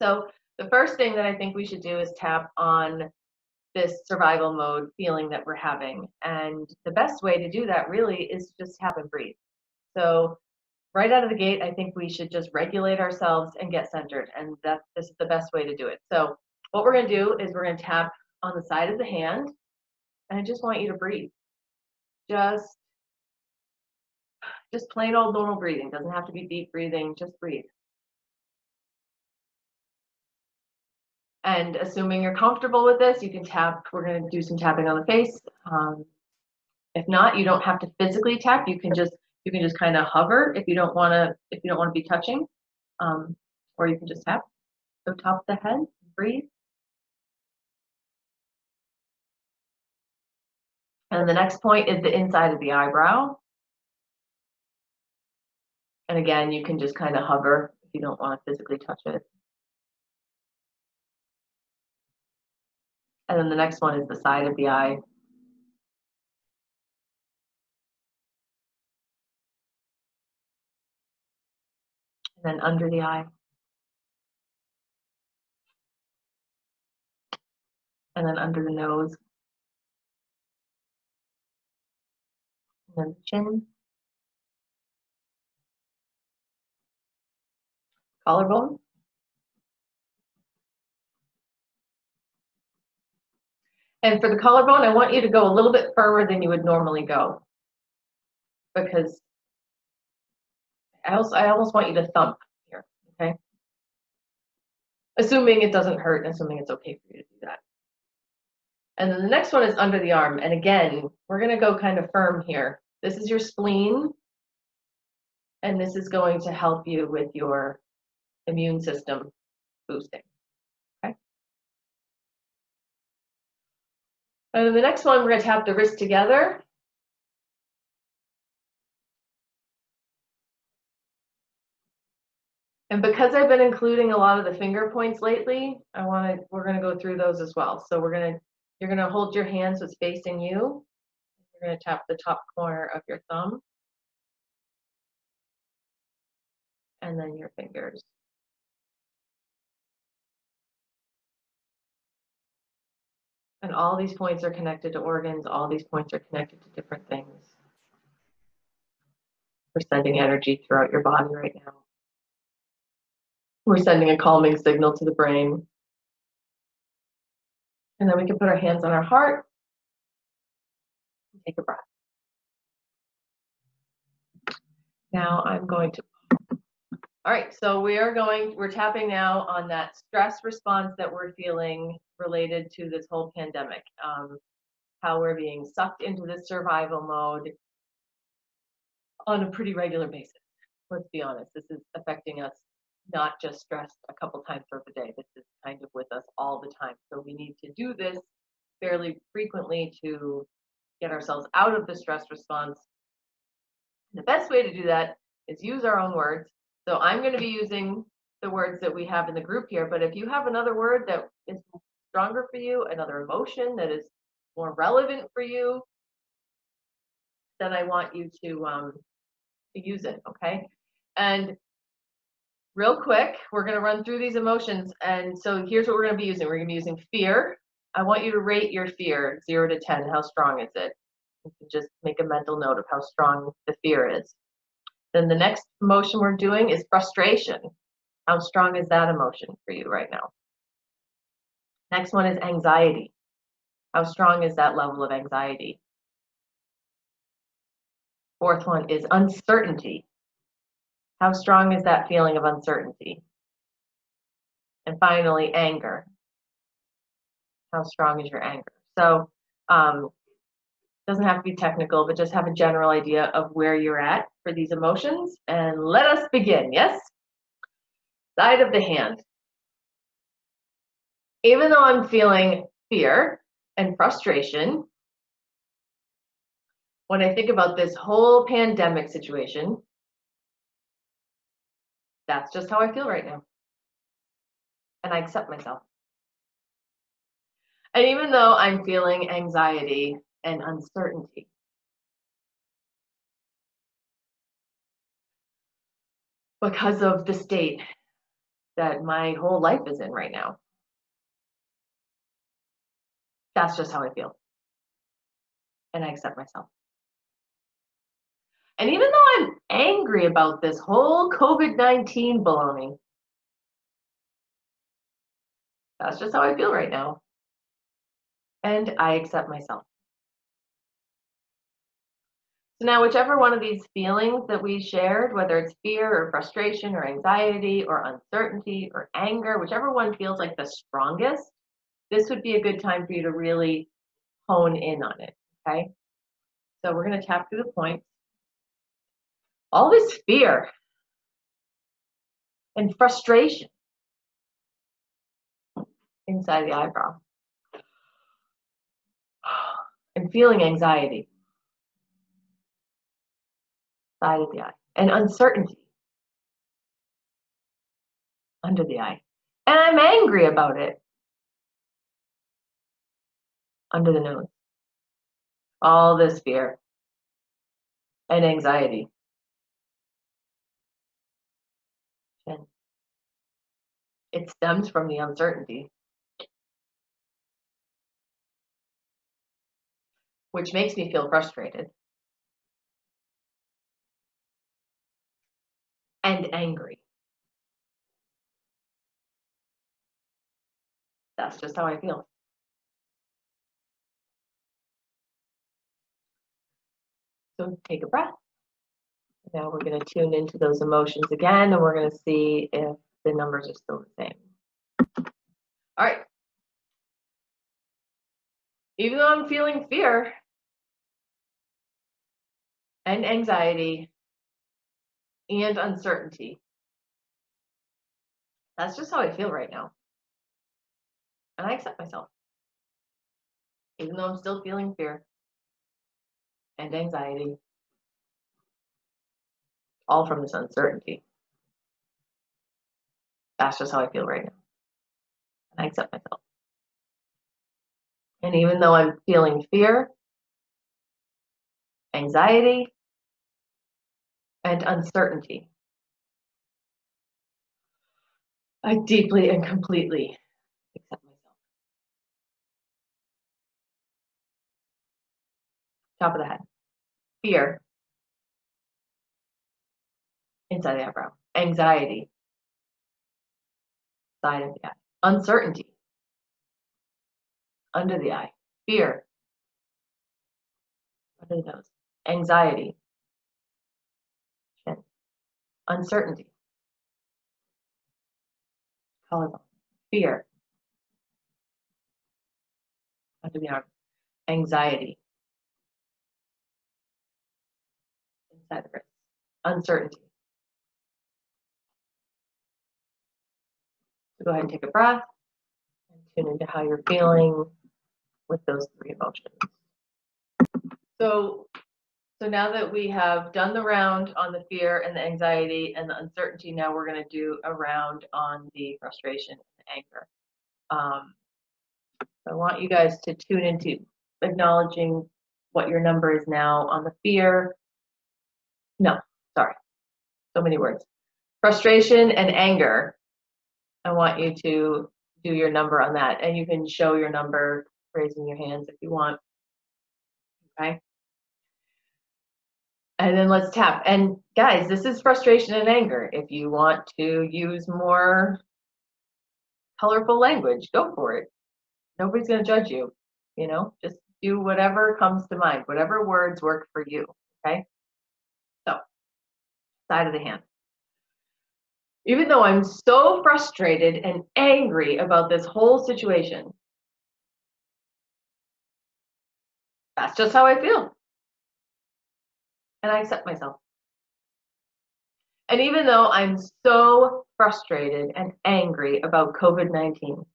So the first thing that I think we should do is tap on this survival mode feeling that we're having. And the best way to do that really is to just tap and breathe. So right out of the gate, I think we should just regulate ourselves and get centered. And this is the best way to do it. So what we're going to do is we're going to tap on the side of the hand. And I just want you to breathe. Just plain old normal breathing. Doesn't have to be deep breathing. Just breathe. And assuming you're comfortable with this, you can tap. We're going to do some tapping on the face. If not, you don't have to physically tap. You can just kind of hover if you don't want to be touching, or you can just tap. So top of the head, breathe. And the next point is the inside of the eyebrow. And again, you can just kind of hover if you don't want to physically touch it. And then the next one is the side of the eye. And then under the eye. And then under the nose. And then the chin. Collarbone. And for the collarbone, I want you to go a little bit firmer than you would normally go, because I almost want you to thump here, okay? Assuming it doesn't hurt, and assuming it's okay for you to do that. And then the next one is under the arm. And again, we're going to go kind of firm here. This is your spleen, and this is going to help you with your immune system boosting, okay? And then the next one, we're going to tap the wrist together. And because I've been including a lot of the finger points lately, we're going to go through those as well. So you're going to hold your hand so it's facing you. You're going to tap the top corner of your thumb. And then your fingers. And all these points are connected to organs. All these points are connected to different things. We're sending energy throughout your body right now. We're sending a calming signal to the brain. And then we can put our hands on our heart. Take a breath. Now I'm going to, all right, so we're tapping now on that stress response that we're feeling related to this whole pandemic. How we're being sucked into this survival mode on a pretty regular basis. Let's be honest, this is affecting us, not just stressed a couple times throughout the day. This is kind of with us all the time. So we need to do this fairly frequently to get ourselves out of the stress response. The best way to do that is use our own words. So I'm going to be using the words that we have in the group here, but if you have another word that is stronger for you, another emotion that is more relevant for you, then I want you to use it, okay? And real quick, we're going to run through these emotions. And so here's what we're going to be using. We're going to be using fear. I want you to rate your fear, 0 to 10. How strong is it? You can just make a mental note of how strong the fear is. Then the next emotion we're doing is frustration. How strong is that emotion for you right now? Next one is anxiety. How strong is that level of anxiety? Fourth one is uncertainty. How strong is that feeling of uncertainty? And finally, anger. How strong is your anger? So doesn't have to be technical, but just have a general idea of where you're at for these emotions. And let us begin, yes? Side of the hand. Even though I'm feeling fear and frustration, when I think about this whole pandemic situation, that's just how I feel right now. And I accept myself. And even though I'm feeling anxiety and uncertainty, because of the state that my whole life is in right now. That's just how I feel. And I accept myself. And even though I'm angry about this whole COVID-19 baloney, that's just how I feel right now. And I accept myself. So now, whichever one of these feelings that we shared, whether it's fear or frustration or anxiety or uncertainty or anger, whichever one feels like the strongest, this would be a good time for you to really hone in on it, okay? So we're going to tap through the points. All this fear and frustration inside the eyebrow and feeling anxiety side of the eye and uncertainty under the eye. And I'm angry about it under the nose. All this fear and anxiety. And it stems from the uncertainty, which makes me feel frustrated and angry. That's just how I feel. So take a breath. Now we're going to tune into those emotions again, and we're going to see if the numbers are still the same. All right. Even though I'm feeling fear and anxiety and uncertainty, that's just how I feel right now. And I accept myself. Even though I'm still feeling fear and anxiety, all from this uncertainty. That's just how I feel right now. And I accept myself. And even though I'm feeling fear, anxiety, and uncertainty, I deeply and completely accept myself. Top of the head. Fear. Inside the eyebrow. Anxiety. Side of the eye. Uncertainty. Under the eye. Fear. Under the nose. Anxiety. Chin. Uncertainty. Collarbone. Fear. Under the arm. Anxiety. Inside the wrist. Uncertainty. So go ahead and take a breath and tune into how you're feeling with those three emotions. So now that we have done the round on the fear and the anxiety and the uncertainty, now we're going to do a round on the frustration and anger. So I want you guys to tune into acknowledging what your number is now on the fear. No, sorry, so many words. Frustration and anger. I want you to do your number on that, and you can show your number raising your hands if you want. Okay. And then let's tap. And guys, this is frustration and anger. If you want to use more colorful language, go for it. Nobody's going to judge you. You know, just do whatever comes to mind, whatever words work for you. Okay. So, side of the hand. Even though I'm so frustrated and angry about this whole situation, that's just how I feel. And I accept myself. And even though I'm so frustrated and angry about COVID-19,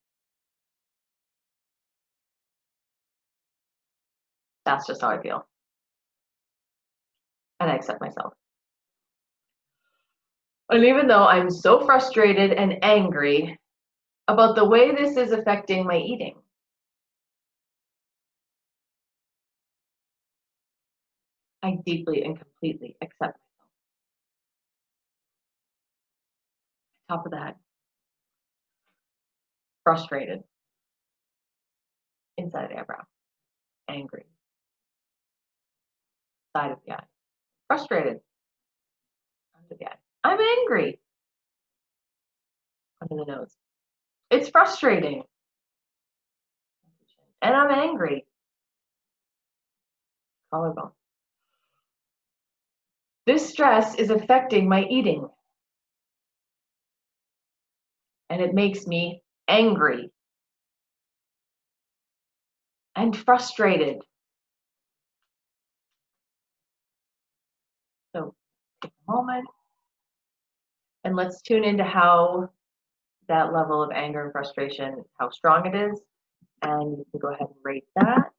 that's just how I feel. And I accept myself. And even though I'm so frustrated and angry about the way this is affecting my eating, I deeply and completely accept myself. Top of the head. frustrated, inside of the eyebrow, angry, side of the eye, frustrated, under the eye. I'm angry, under the nose. It's frustrating, and I'm angry, collarbone. This stress is affecting my eating, and it makes me angry and frustrated. So take a moment and let's tune into how that level of anger and frustration, how strong it is, and you can go ahead and rate that.